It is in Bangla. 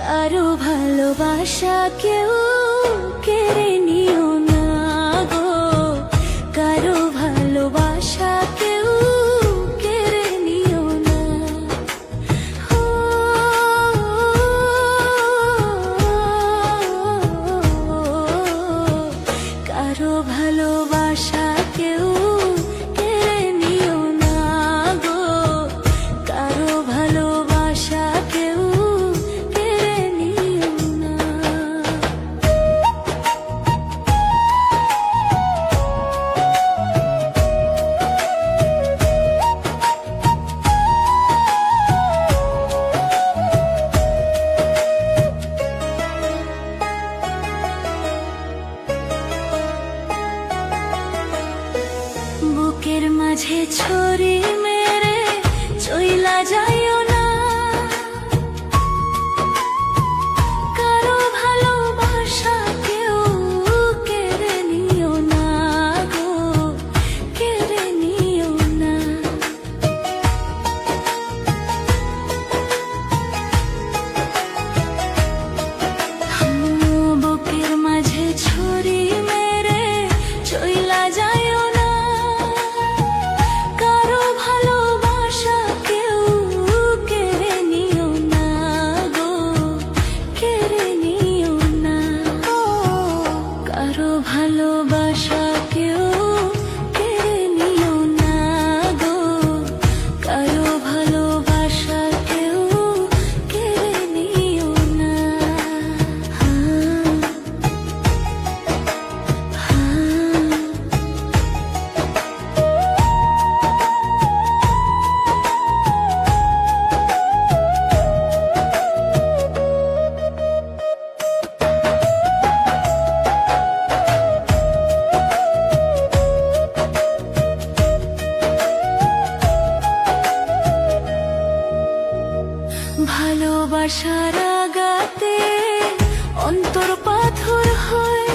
কারো ভালোবাসা কেউ কেড়ে নিও না গো, কারো ভালোবাসা কেউ কেড়ে নিও না। ও, কারো ভালোবাসা কেউ কেড়ে নিও না গো, কারো ভালোবাসা কেউ কেড়ে নিও না। বুকের মাঝে ছুরি মেরে চইলা যাইও না, কারো ভালোবাসা কেউ কেড়ে নিও না গো, কেড়ে নিও না। বুকের মাঝে ছুরি মেরে চইলা যাইও না, কারো ভালোবাসা কেউ কেড়ে নিও না গো, কেড়ে নিও না। কারো ভালোবাসা কেউ কেড়ে নিও না গো, কারো ভালোবাসা কেউ কেড়ে নিও না। ভালোবাসার আঘাতে অন্তর পাথর হয়,